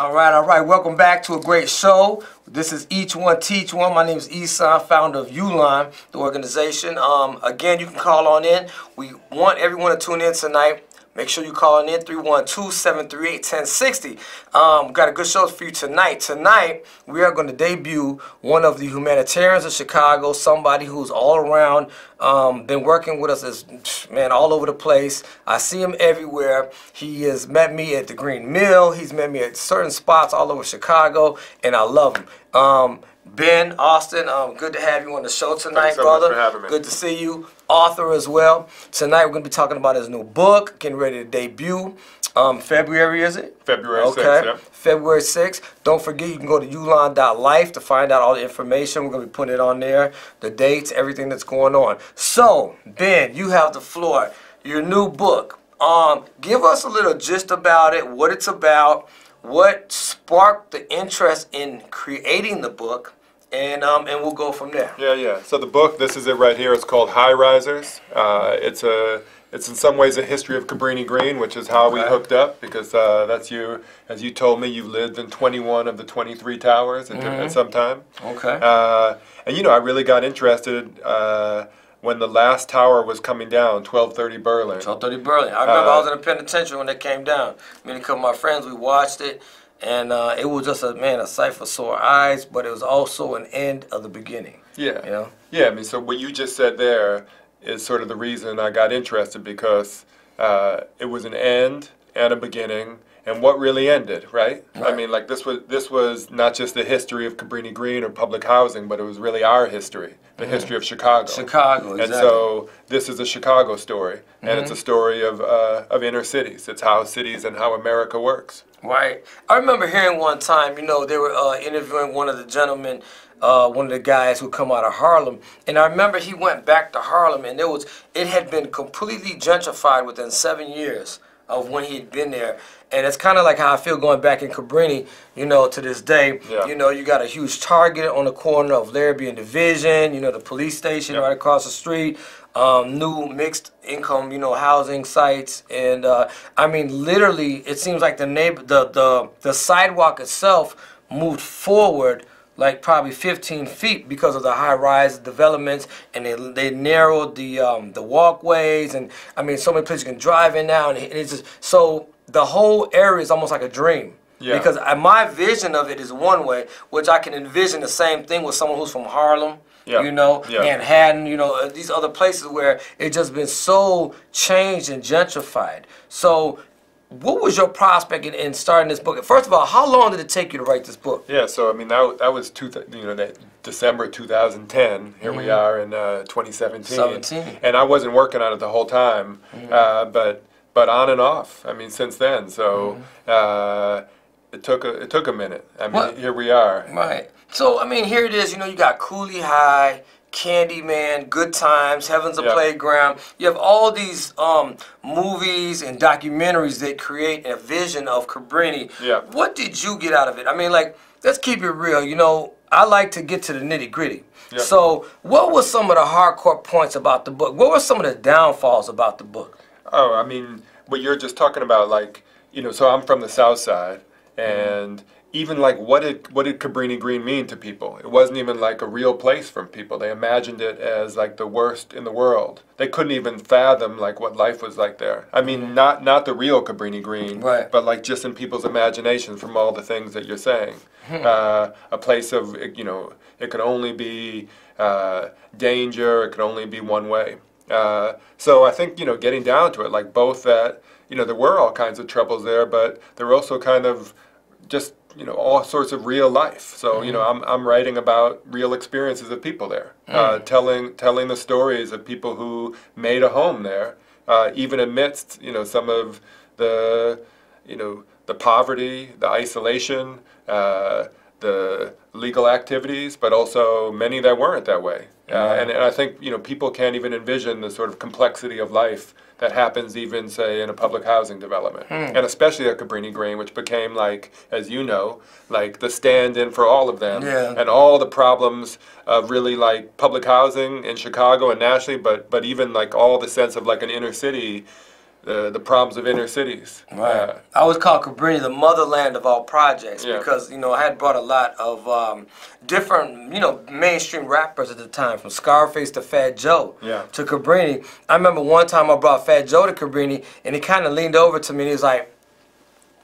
All right. Welcome back to a great show. This is Each One Teach One. My name is Isan, founder of Ulon, the organization. Again, you can call on in. We want everyone to tune in tonight. Make sure you call in 312-738-1060. Got a good show for you tonight. Tonight, we are going to debut one of the humanitarians of Chicago, somebody who's all around, been working with us all over the place. I see him everywhere. He has met me at the Green Mill. He's met me at certain spots all over Chicago, and I love him. Ben Austen, good to have you on the show tonight, brother. Thanks so much for having me. Good to see you. Author as well. Tonight we're going to be talking about his new book, getting ready to debut. February, is it? February 6th, yeah. February 6th. Don't forget, you can go to Ulon.Life to find out all the information. We're going to be putting it on there, the dates, everything that's going on. So, Ben, you have the floor. Your new book. Give us a little gist about it, what it's about, what sparked the interest in creating the book, and we'll go from there. Yeah. So the book, this is it right here. It's called High Risers. It's in some ways a history of Cabrini Green, which is how we hooked up, because that's you, as you told me, you've lived in 21 of the 23 towers at some time. Okay. And you know, I really got interested when the last tower was coming down, 1230 Berlin. 1230 Berlin. I remember I was in the penitentiary when they came down. Me and a couple of my friends, we watched it. And it was just a sight for sore eyes, but it was also an end of the beginning. Yeah. You know? Yeah, I mean, so what you just said there is sort of the reason I got interested, because it was an end and a beginning, and what really ended, right? I mean, like this was not just the history of Cabrini Green or public housing, but it was really our history, the history of Chicago. Chicago, exactly. And so this is a Chicago story, and it's a story of inner cities. It's how cities and how America works. Right. I remember hearing one time, they were interviewing one of the gentlemen, one of the guys who come out of Harlem, and I remember he went back to Harlem, and it had been completely gentrified within 7 years of when he'd been there. And it's kind of like how I feel going back in Cabrini, to this day. Yeah. You got a huge Target on the corner of Larrabee and Division, the police station right across the street. New mixed income, housing sites, and I mean, literally, it seems like the sidewalk itself moved forward like probably 15 feet because of the high-rise developments, and they narrowed the walkways, and I mean, so many places you can drive in now, and it's just so the whole area is almost like a dream. Yeah. Because my vision of it is one way, which I can envision the same thing with someone who's from Harlem. Manhattan, these other places where it's just been so changed and gentrified. So what was your prospect in starting this book? First of all, how long did it take you to write this book? Yeah, so I mean, that was that December 2010. Here we are in 2017. And I wasn't working on it the whole time, but on and off. I mean, since then. So it took a minute. I mean, here we are. Right. So, I mean, here it is, you got Cooley High, Candyman, Good Times, Heaven's a Playground. You have all these movies and documentaries that create a vision of Cabrini. Yeah. What did you get out of it? I mean, like, let's keep it real. I like to get to the nitty-gritty. Yeah. So, what were some of the hardcore points about the book? What were some of the downfalls about the book? Oh, I mean, what you're just talking about, like, so I'm from the South Side, and even like what did Cabrini Green mean to people? It wasn't even like a real place from people. They imagined it as like the worst in the world. They couldn't even fathom like what life was like there. I mean, not the real Cabrini Green, but like just in people's imagination from all the things that you're saying. A place of, it could only be danger. It could only be one way. So I think, getting down to it, like both that, there were all kinds of troubles there, but there were also kind of just, all sorts of real life. So, I'm writing about real experiences of people there, telling the stories of people who made a home there, even amidst, some of the, the poverty, the isolation, the legal activities, but also many that weren't that way. And I think, people can't even envision the sort of complexity of life that happens even, say, in a public housing development. And especially at Cabrini Green, which became, like, as you know, like the stand-in for all of them. And all the problems of really, like, public housing in Chicago and nationally, but even, like, all the sense of, like, an inner city the problems of inner cities. Right. I always call Cabrini the motherland of all projects because, I had brought a lot of different, mainstream rappers at the time, from Scarface to Fat Joe to Cabrini. I remember one time I brought Fat Joe to Cabrini, and he kind of leaned over to me and he was like,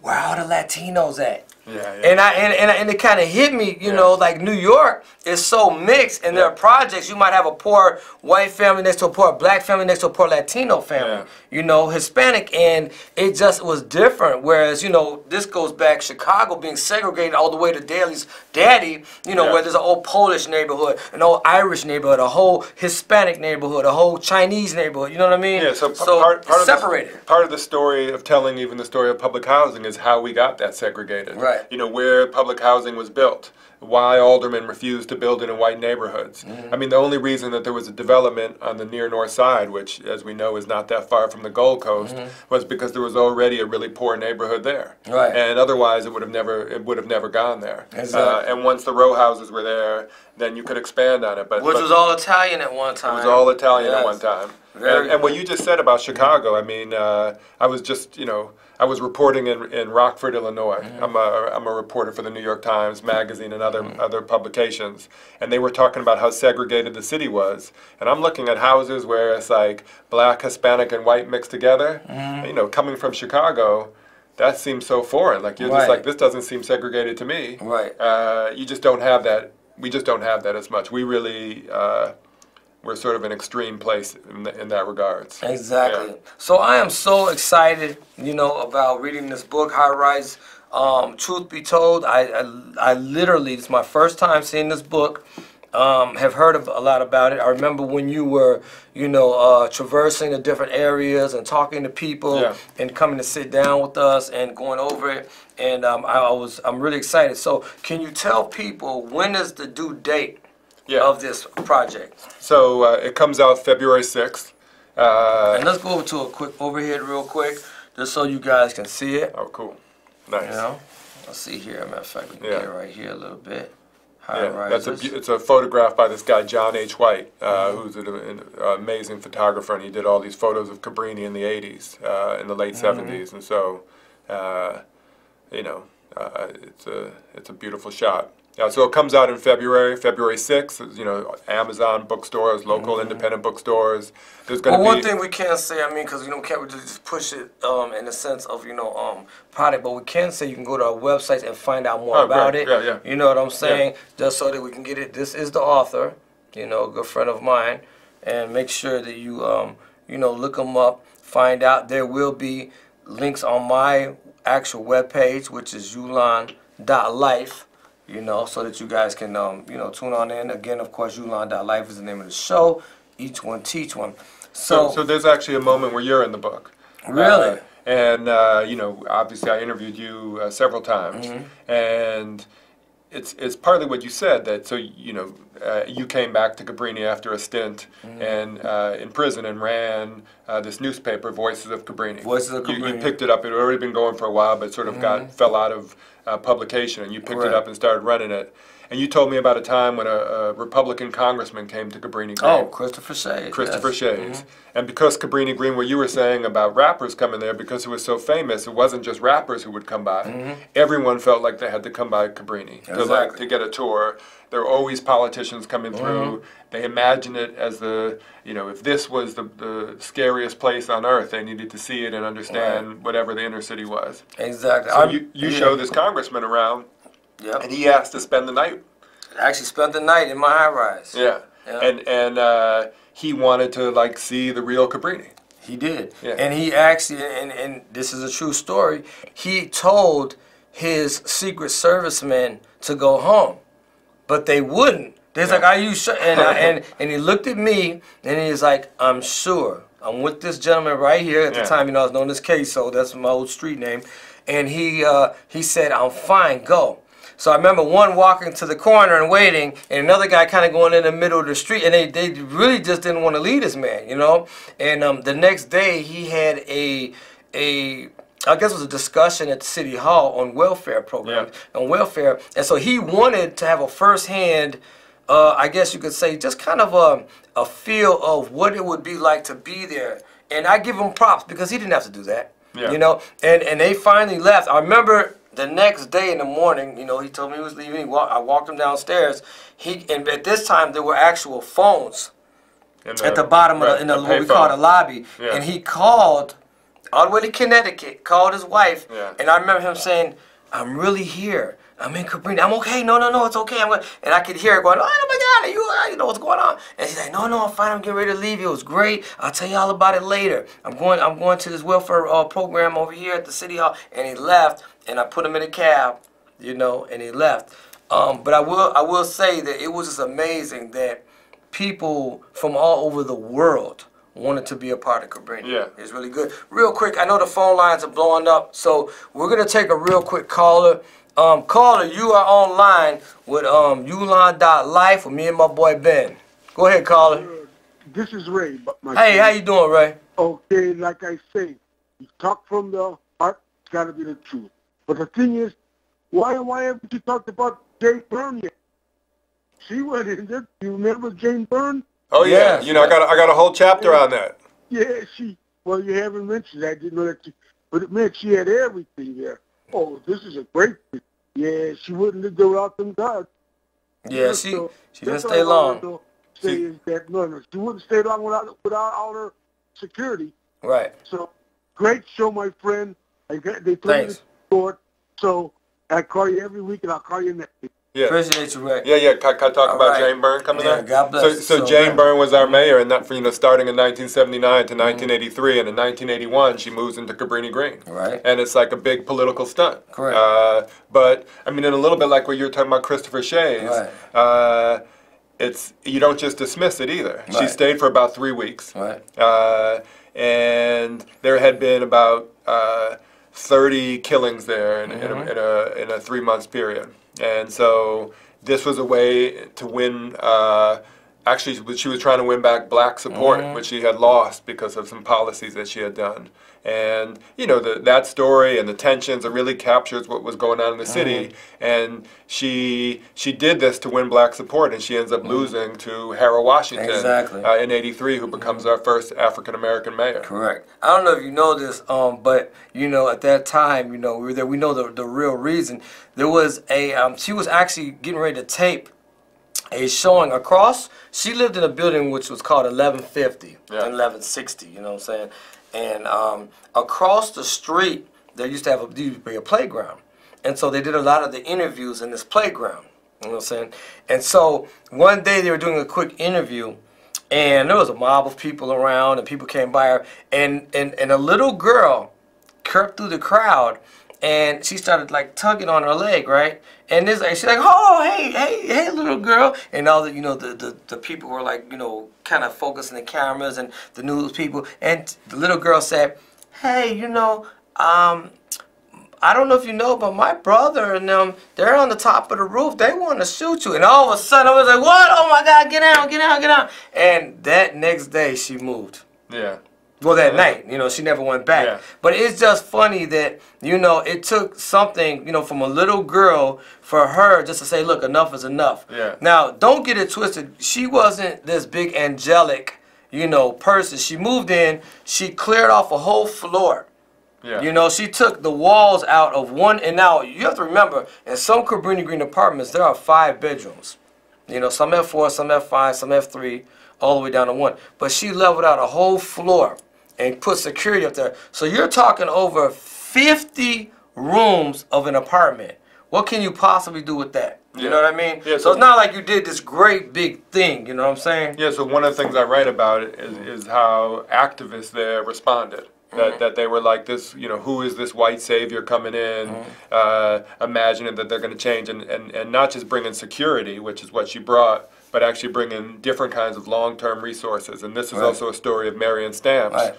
"Where are all the Latinos at?" And it kind of hit me, like New York is so mixed, and there are projects. You might have a poor white family next to a poor black family next to a poor Latino family, Hispanic, and it just was different. Whereas, this goes back Chicago being segregated all the way to Daly's Daddy, where there's an old Polish neighborhood, an old Irish neighborhood, a whole Hispanic neighborhood, a whole Chinese neighborhood. You know what I mean? Yeah. So separated. Part of the story of telling even the story of public housing is how we got that segregated. Right. Where public housing was built, why aldermen refused to build it in white neighborhoods. I mean, the only reason that there was a development on the near north side, which, as we know, is not that far from the Gold Coast, was because there was already a really poor neighborhood there. Right. And otherwise, it would have never gone there. Exactly. And once the row houses were there, then you could expand on it. But which was all Italian at one time. It was all Italian at one time. And what you just said about Chicago, I mean, I was just, I was reporting in Rockford, Illinois. I'm a reporter for the New York Times Magazine and other publications, and they were talking about how segregated the city was. And I'm looking at houses where it's like black, Hispanic, and white mixed together. Coming from Chicago, that seems so foreign. Like you're just like, this doesn't seem segregated to me. Right. You just don't have that. We just don't have that as much. We really. We're sort of an extreme place in that regards. Exactly. Yeah. So I am so excited, about reading this book, High Rise. Truth be told, I literally, it's my first time seeing this book. Have heard a lot about it. I remember when you were, traversing the different areas and talking to people and coming to sit down with us and going over it. And I'm really excited. So can you tell people, when is the due date of this project? So it comes out February 6th. And let's go over to a quick overhead real quick, just so you guys can see it. Oh, cool. Nice. Let's see here. Matter of fact, we can get right here a little bit. It's a photograph by this guy, John H. White, who's an amazing photographer, and he did all these photos of Cabrini in the 80s, in the late 70s, and so, it's a beautiful shot. So it comes out in February 6th. Amazon bookstores, local independent bookstores. There's going to be. One thing we can say, because can't just push it in the sense of product, but we can say you can go to our website and find out more about it. Yeah. You know what I'm saying? Just so that we can get it. This is the author, a good friend of mine, and make sure that you look him up, find out. There will be links on my actual webpage, which is Ulon.Life. So that you guys can, tune on in. Again, of course, Ulon.Life is the name of the show. Each one teach one. So there's actually a moment where you're in the book. Really? Obviously I interviewed you several times. And it's partly what you said, that you came back to Cabrini after a stint and in prison and ran this newspaper, Voices of Cabrini. Voices of Cabrini. You picked it up. It had already been going for a while, but sort of fell out of publication, and you picked it up and started running it. And you told me about a time when a Republican congressman came to Cabrini Green. Oh, Christopher Shays. Christopher Shays. And because Cabrini Green, what you were saying about rappers coming there, because it was so famous, it wasn't just rappers who would come by. Everyone felt like they had to come by Cabrini to get a tour. There were always politicians coming through. They imagined it as if this was the scariest place on earth, they needed to see it and understand whatever the inner city was. Exactly. So you show this congressman around. Yep. And he asked to spend the night. I actually spent the night in my high rise. Yeah. And he wanted to see the real Cabrini. He did. Yeah. And he actually, and this is a true story, he told his Secret Servicemen to go home, but they wouldn't. They're like, "Are you sure?" And he looked at me and he's like, "I'm sure. I'm with this gentleman right here." At the time, I was known as Queso. That's my old street name. And he said, "I'm fine. Go." So I remember one walking to the corner and waiting, and another guy kind of going in the middle of the street, and they really just didn't want to leave this man, And the next day he had I guess it was a discussion at the City Hall on welfare programs, on welfare, and so he wanted to have a first-hand, I guess you could say, just kind of a feel of what it would be like to be there And I give him props because he didn't have to do that. Yeah. You know, and they finally left. I remember the next day in the morning, you know, he told me he was leaving. I walked him downstairs. And at this time there were actual phones at the bottom of what we call the lobby. Yeah. And he called all the way to Connecticut, called his wife, and I remember him saying, "I'm really here. I'm in Cabrini. I'm okay. No, it's okay. I'm going." And I could hear her going, "Oh my God, you know what's going on?" And she's like, "No, I'm fine. I'm getting ready to leave. It was great. I'll tell you all about it later. I'm going to this welfare program over here at the city hall." And he left, and I put him in a cab, you know, and he left. But I will say that it was just amazing that people from all over the world wanted to be a part of Cabrini. Yeah. It's really good. Real quick, I know the phone lines are blowing up, so we're going to take a real quick caller. Caller, you are online with Ulon.Life with me and my boy Ben. Go ahead, caller. This is Ray. Hey, how you doing, Ray? Okay, like I say, you talk from the heart, it's got to be the truth. But the thing is, why haven't you talked about Jane Byrne yet? She went in there. You remember Jane Byrne? Oh yeah, you know, I got a whole chapter on that. Yeah, well, you haven't mentioned that. I didn't know that. But it meant she had everything there. Oh, this is a great thing. Yeah, she wouldn't have done without them guards. Yeah, she didn't stay long. She wouldn't stay long without all her security. Right. So, great show, my friend. They took me to court. So, I call you every week, and I'll call you next week. Yeah. Appreciate you, Ray. Yeah. Can I talk about Jane Byrne coming there? God bless. So Jane Byrne was our mayor, and that starting in 1979 to 1983, and in 1981 she moves into Cabrini Green. Right. And it's like a big political stunt. Correct. But I mean, in a little bit like what you were talking about, Christopher Shays. Right. It's you don't just dismiss it either. Right. She stayed for about 3 weeks. Right. And there had been about 30 killings there in a 3 month period. And so this was a way to win, actually she was trying to win back black support, which she had lost because of some policies that she had done. And, you know, that story and the tensions, it really captures what was going on in the city. And she did this to win black support, and she ends up losing to Harold Washington in '83, who becomes our first African-American mayor. Correct. I don't know if you know this, but, you know, at that time, you know, we were there. We know the real reason. There was she was actually getting ready to tape a showing across. She lived in a building which was called 1150 and 1160, you know what I'm saying? And across the street, there used to be a playground. And so they did a lot of the interviews in this playground, you know what I'm saying? And so one day they were doing a quick interview, and there was a mob of people around, and people came by her, and a little girl crept through the crowd, and she started like tugging on her leg, right? And she's like, "Oh, hey, little girl!" And all the, you know, the people were like, you know, kind of focusing the cameras and the news people. And the little girl said, "Hey, you know, I don't know if you know, but my brother and them, they're on the top of the roof. They want to shoot you." And all of a sudden, I was like, "What? Oh my God, get out!" And that next day, she moved. Yeah. Well, that night, you know, she never went back. Yeah. But it's just funny that, you know, it took something, you know, from a little girl for her just to say, look, enough is enough. Yeah. Now, don't get it twisted. She wasn't this big angelic, you know, person. She moved in. She cleared off a whole floor. Yeah. You know, she took the walls out of one. And now, you have to remember, in some Cabrini Green apartments, there are 5 bedrooms. You know, some have 4, some have 5, some have 3, all the way down to 1. But she leveled out a whole floor and put security up there. So you're talking over 50 rooms of an apartment. What can you possibly do with that? You know what I mean? Yeah, so it's not like you did this great big thing, you know what I'm saying? Yeah, so one of the things I write about is how activists there responded. That they were like this, you know, who is this white savior coming in, imagining that they're going to change, and not just bring in security, which is what she brought, but actually bring in different kinds of long-term resources. And this is also a story of Marion Stamps,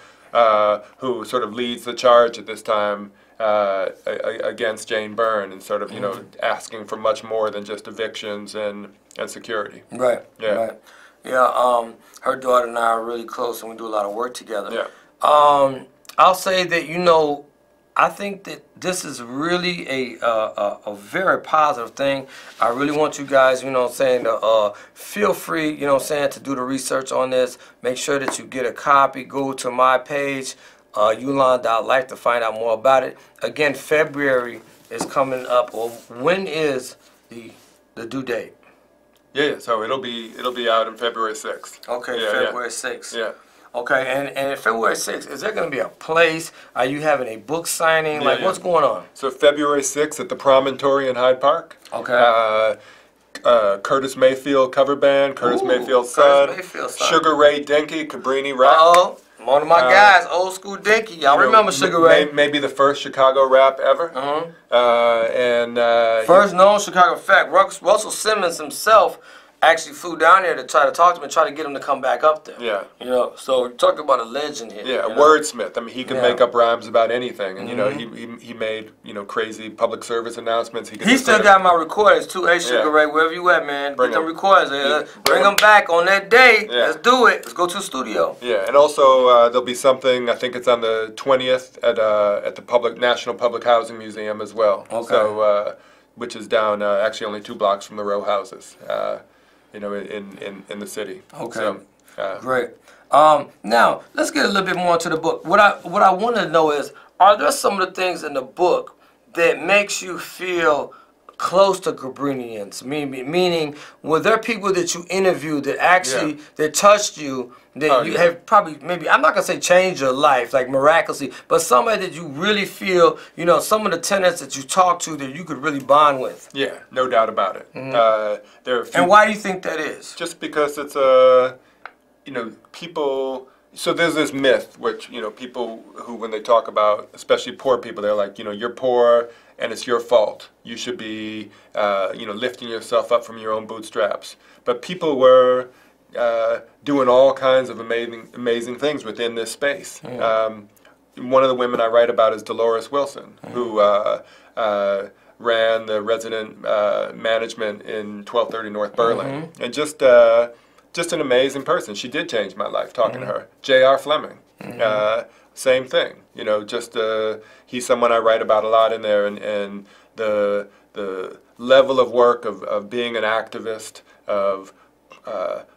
who sort of leads the charge at this time against Jane Byrne, and sort of, you know, asking for much more than just evictions and security. Right. Yeah. Right. Yeah. Her daughter and I are really close, and we do a lot of work together. Yeah. I'll say that, you know, I think that this is really a very positive thing. I really want you guys, you know what I'm saying, to feel free, you know what I'm saying, to do the research on this. Make sure that you get a copy. Go to my page, Ulon.Life, to find out more about it. Again, February is coming up. Well, when is the due date? Yeah, so it'll be out on February 6th. Okay, yeah, February 6th. Yeah. Okay, and February 6th, is there going to be a place? Are you having a book signing? Yeah, like, what's going on? So February 6th at the Promontory in Hyde Park. Okay. Curtis Mayfield cover band, Curtis Mayfield's son, Sugar Ray Dinky, Cabrini Rap. Uh-oh. One of my guys, old school Dinky. Y'all remember Sugar Ray? Maybe the first Chicago rap ever. First known Chicago. In fact, Russell Simmons himself actually flew down there to try to talk to him and try to get him to come back up there. Yeah. You know, so talk about a legend here. Yeah, you know? wordsmith. I mean, he could make up rhymes about anything, and you know, he made, you know, crazy public service announcements. He still got my recordings too. Hey, Sugar Ray, wherever you at, man, get them recordings. Bring them back on that day. Yeah. Let's do it. Let's go to the studio. Yeah, and also there'll be something. I think it's on the 20th at the National Public Housing Museum as well. Okay. So, which is down actually only 2 blocks from the row houses. You know, in the city. Okay. So, great. Now let's get a little bit more into the book. What I want to know is, are there some of the things in the book that makes you feel close to Cabrinians? Meaning, were there people that you interviewed that actually that touched you, that you have probably, maybe, I'm not gonna say changed your life like miraculously, but somebody that you really feel, you know, some of the tenants that you talk to that you could really bond with? Yeah, no doubt about it. There are a few, and why do you think that is? Just because it's you know, people. So there's this myth, which, you know, people who, when they talk about, especially poor people, they're like, you know, you're poor and it's your fault. You should be, you know, lifting yourself up from your own bootstraps. But people were doing all kinds of amazing things within this space. One of the women I write about is Dolores Wilson, who ran the resident management in 1230 North Berlin, and just an amazing person. She did change my life, talking to her. J.R. Fleming, same thing. You know, just he's someone I write about a lot in there, and the level of work of being an activist, of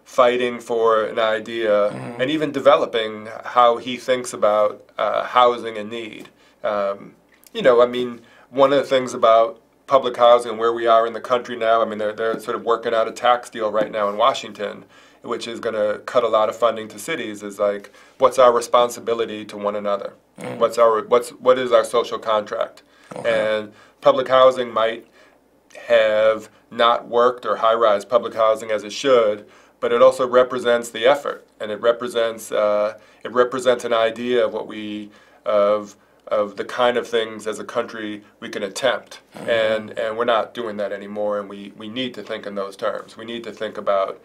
fighting for an idea, and even developing how he thinks about housing and need. You know, I mean, one of the things about public housing and where we are in the country now, I mean, they're sort of working out a tax deal right now in Washington, which is going to cut a lot of funding to cities, is like, what's our responsibility to one another? What is our social contract? And public housing might have not worked, or high-rise public housing as it should, but it also represents the effort, and it represents an idea of what we of the kind of things as a country we can attempt, and we're not doing that anymore, and we need to think in those terms. We need to think about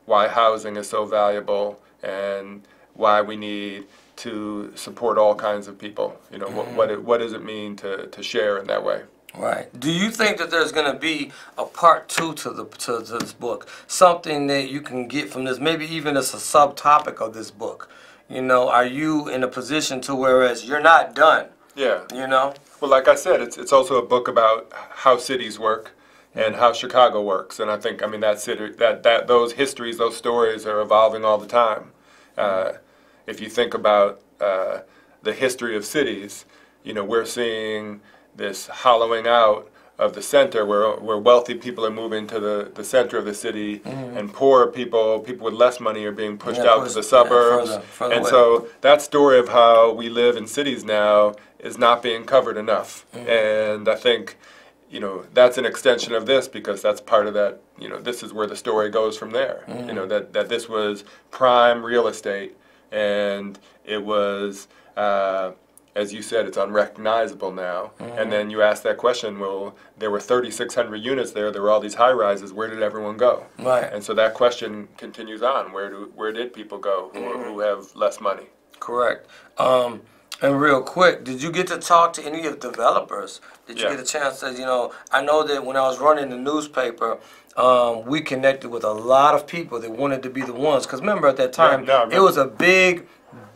why housing is so valuable and why we need to support all kinds of people. You know, what does it mean to share in that way? Right. Do you think that there's going to be a part 2 to this book? Something that you can get from this, maybe even as a subtopic of this book? You know, are you in a position to whereas you're not done? Yeah. You know? Well, like I said, it's also a book about how cities work and how Chicago works. And I think, I mean, those histories, those stories are evolving all the time. If you think about the history of cities, you know, we're seeing this hollowing out of the center, where wealthy people are moving to the center of the city, and poor people with less money, are being pushed out to the suburbs. Further and away. so that story of how we live in cities now is not being covered enough. And I think, you know, that's an extension of this, because that's part of that, you know, this is where the story goes from there. You know, that this was prime real estate, and it was, as you said, it's unrecognizable now. And then you ask that question, well, there were 3,600 units there were all these high-rises, where did everyone go? Right. And so that question continues on, where did people go who have less money? Correct. And real quick, did you get to talk to any of the developers? Did you get a chance to, you know, I know that when I was running the newspaper, we connected with a lot of people that wanted to be the ones. Because remember, at that time, it was a big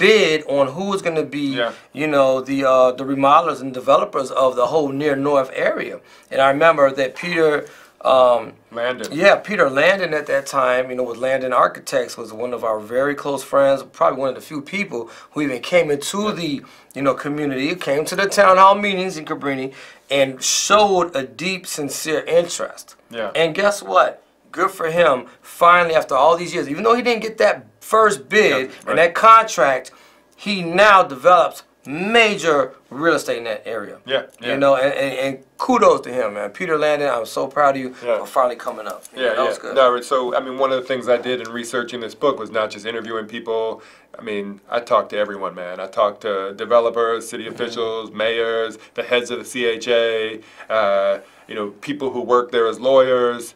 bid on who was going to be, you know, the remodelers and developers of the whole near north area. And I remember that Peter Landon. Yeah, Peter Landon at that time, you know, with Landon Architects, was one of our very close friends, probably one of the few people who even came into the, you know, community, came to the town hall meetings in Cabrini and showed a deep, sincere interest. Yeah. And guess what? Good for him. Finally, after all these years, even though he didn't get that first bid and that contract, he now develops major real estate in that area. Yeah. You know, and kudos to him, man. Peter Landon, I'm so proud of you for finally coming up. Yeah, that was good. No, so, I mean, one of the things I did in researching this book was not just interviewing people. I mean, I talked to everyone, man. I talked to developers, city officials, mayors, the heads of the CHA, you know, people who work there as lawyers.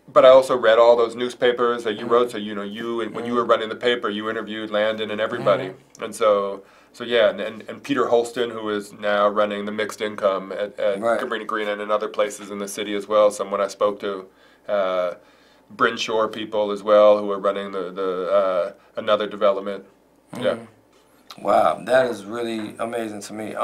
But I also read all those newspapers that you wrote. So, you know, when you were running the paper, you interviewed Landon and everybody. And so yeah, and Peter Holston, who is now running the mixed income at Cabrini Green and in other places in the city as well. Someone I spoke to, Bryn Shore people as well, who are running the another development. Yeah. Wow, that is really amazing to me.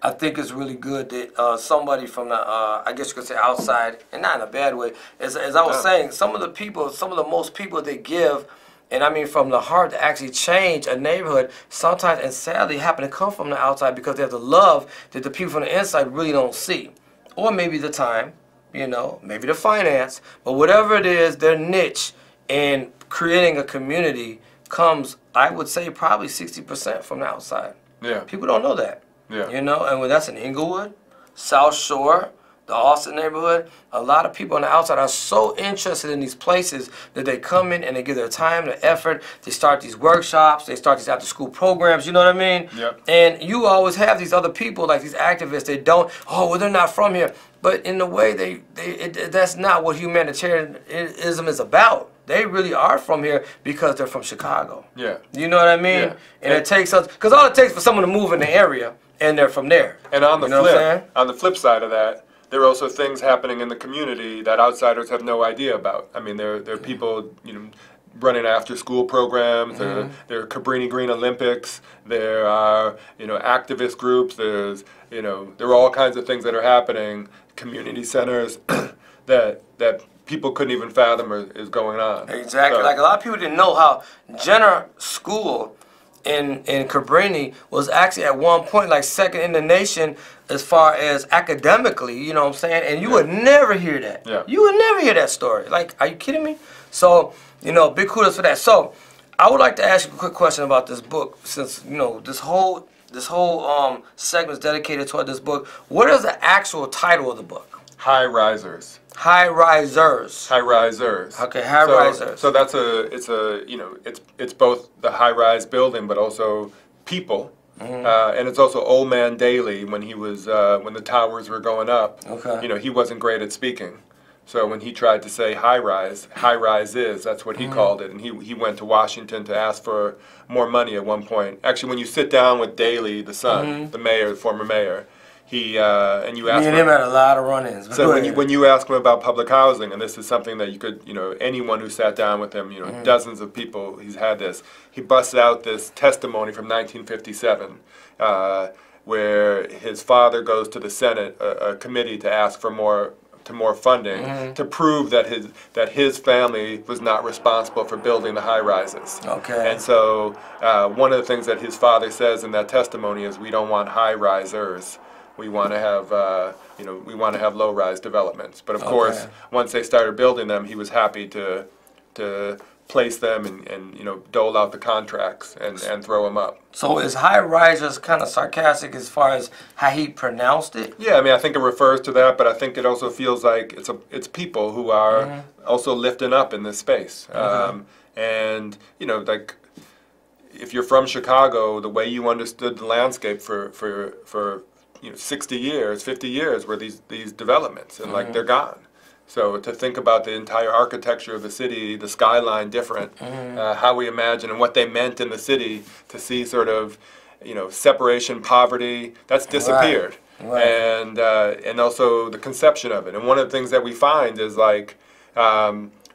I think it's really good that somebody from the, I guess you could say outside, and not in a bad way, as I was saying, some of the most people that give, and I mean from the heart to actually change a neighborhood, sometimes and sadly happen to come from the outside because they have the love that the people from the inside really don't see. Or maybe the time, you know, maybe the finance, but whatever it is, their niche in creating a community comes, I would say, probably 60% from the outside. Yeah. People don't know that. Yeah. You know, and when that's in Inglewood, South Shore, the Austin neighborhood, a lot of people on the outside are so interested in these places that they come in and they give their time, their effort. They start these workshops, they start these after-school programs, you know what I mean? Yep. And you always have these other people, like these activists, they don't, oh, well, they're not from here. But in a way, that's not what humanitarianism is about. They really are from here because they're from Chicago. Yeah. You know what I mean? Yeah. And it takes us, because all it takes for someone to move in the area, and they're from there. And on the the flip side of that, there are also things happening in the community that outsiders have no idea about. I mean, there are people, you know, running after-school programs. There are Cabrini Green Olympics. There are, you know, activist groups. There's, you know, there are all kinds of things that are happening. Community centers that people couldn't even fathom is going on. Exactly. So, like a lot of people didn't know how Jenner School in Cabrini was actually at one point like second in the nation as far as academically, you know what I'm saying? And you would never hear that. Yeah. You would never hear that story. Like, are you kidding me? So, you know, big kudos for that. So, I would like to ask you a quick question about this book, since, you know, this whole segment is dedicated toward this book. What is the actual title of the book? High Risers. High Risers. High Risers. Okay, High Risers. So it's you know, it's both the high-rise building, but also people, and it's also Old Man Daly when he was when the towers were going up. Okay. You know, he wasn't great at speaking, so when he tried to say high rise is, that's what he called it, and he went to Washington to ask for more money at one point. Actually, when you sit down with Daly, the son, the mayor, the former mayor. And you ask him had a lot of run-ins. So when you ask him about public housing, and this is something that you could, you know, anyone who sat down with him, you know, dozens of people, he's had this. He busts out this testimony from 1957, where his father goes to the Senate, a committee, to ask for more funding to prove that his family was not responsible for building the high rises. Okay. And so one of the things that his father says in that testimony is, we don't want high risers. We want to have, you know, we want to have low-rise developments. But of course, once they started building them, he was happy to place them and you know, dole out the contracts and throw them up. So is high risers kind of sarcastic as far as how he pronounced it? Yeah, I mean, I think it refers to that, but I think it also feels like it's people who are also lifting up in this space. And you know, like, if you're from Chicago, the way you understood the landscape for you know, 60 years, 50 years were these developments, and like they're gone. So to think about the entire architecture of the city, the skyline different, how we imagine and what they meant in the city, to see sort of, you know, separation, poverty, that's disappeared. Right. And also the conception of it. And one of the things that we find is like,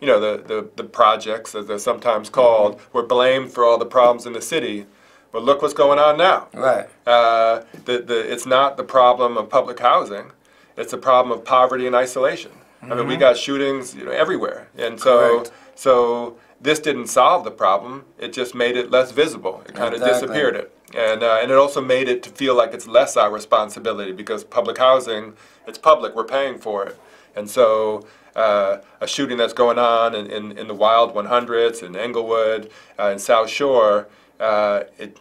the projects, as they're sometimes called, were blamed for all the problems in the city. But look what's going on now. Right. It's not the problem of public housing. It's a problem of poverty and isolation. I mean, we got shootings, everywhere. And so this didn't solve the problem. It just made it less visible. It kind of disappeared it. And it also made it to feel like it's less our responsibility, because public housing, it's public, we're paying for it. And so a shooting that's going on in the Wild 100s, in Englewood, in South Shore, the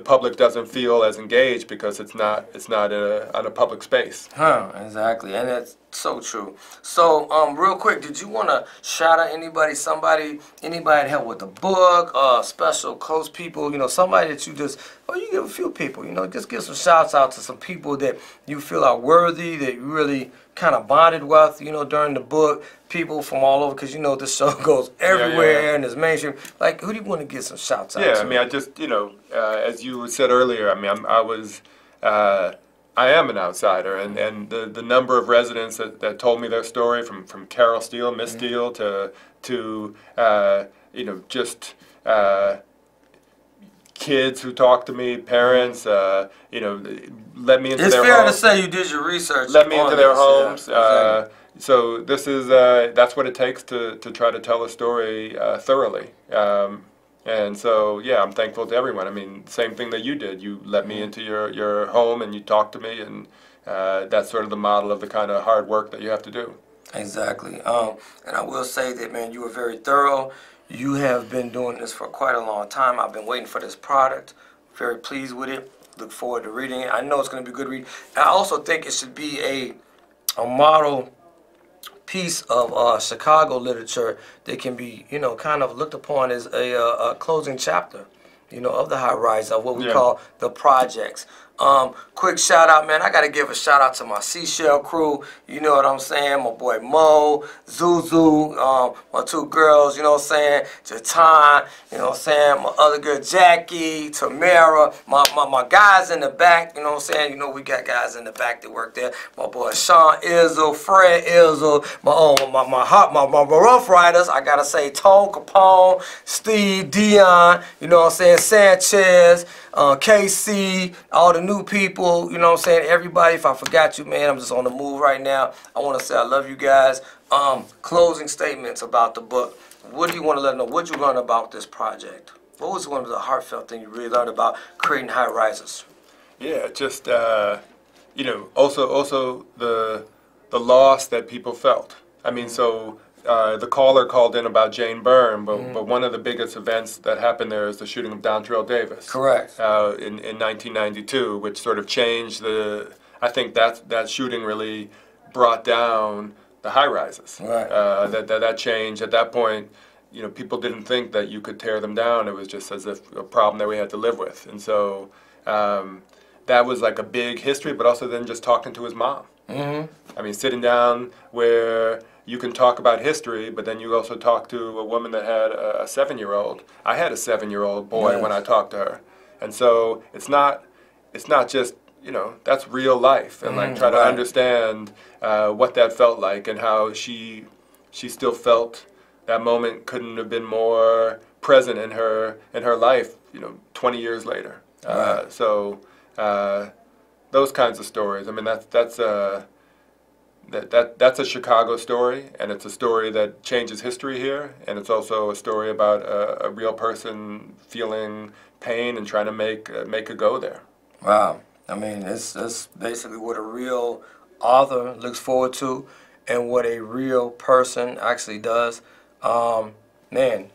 public doesn't feel as engaged because it's not on a public space. Exactly, and that's so true. So, real quick, did you want to shout out anybody that helped with the book, special close people, somebody that you just, you give a few people, just give some shouts out to some people that you feel are worthy, that you really kind of bonded with, during the book, people from all over, because this show goes everywhere and it's mainstream. Like, who do you want to give some shouts out to? Yeah, I mean, I just, as you said earlier, I mean, I am an outsider, and the number of residents that told me their story, from Carol Steele, Miss Steele, to just kids who talked to me, parents, let me into their homes. It's fair to say you did your research. Let me into their homes. Yeah, exactly. So this is that's what it takes to try to tell a story thoroughly. And so, yeah, I'm thankful to everyone. I mean, same thing that you did. You let me into your home and you talked to me, and that's sort of the model of the kind of hard work that you have to do. Exactly. And I will say that, man, you were very thorough. You have been doing this for quite a long time. I've been waiting for this product. Very pleased with it. Look forward to reading it. I know it's going to be a good read. And I also think it should be a model piece of Chicago literature that can be, kind of looked upon as a closing chapter, of the high rise, of what we call the projects. Quick shout out, man. I got to give a shout out to my Seashell crew. You know what I'm saying? My boy Mo, Zuzu, my two girls, Jatan, my other girl Jackie, Tamara, my guys in the back, we got guys in the back that work there. My boy Sean Izzle, Fred Izzle, my Rough Riders, I got to say Tone Capone, Steve, Dion, Sanchez, KC, all the new people, everybody. If I forgot you, man, I'm just on the move right now. I want to say I love you guys. Closing statements about the book. What do you want to let them know? What you learn about this project? What was one of the heartfelt things you really learned about creating high rises? Yeah, just also the loss that people felt. I mean, so the caller called in about Jane Byrne, but one of the biggest events that happened there is the shooting of Dontrell Davis. Correct. In 1992, which sort of changed I think that shooting really brought down the high rises. Right. That changed. At that point, people didn't think that you could tear them down. It was just as if a problem that we had to live with. And so that was like a big history, but also then just talking to his mom. I mean, sitting down where you can talk about history, but then you also talk to a woman that had a 7-year-old. I had a 7-year-old boy when I talked to her. And so it's not just, that's real life. And like try to understand what that felt like, and how she still felt that moment couldn't have been more present in her life, 20 years later. So those kinds of stories. I mean, that's a Chicago story, and it's a story that changes history here, and it's also a story about a real person feeling pain and trying to make a go there. Wow. I mean, that's basically what a real author looks forward to, and what a real person actually does. Man,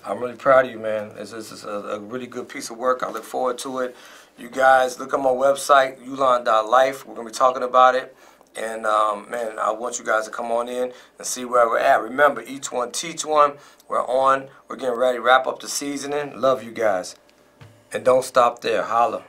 I'm really proud of you, man. This is a really good piece of work. I look forward to it. You guys, look on my website, Ulon.Life. We're going to be talking about it. And, man, I want you guys to come on in and see where we're at. Remember, each one teach one. We're on. We're getting ready to wrap up the seasoning. Love you guys. And don't stop there. Holla.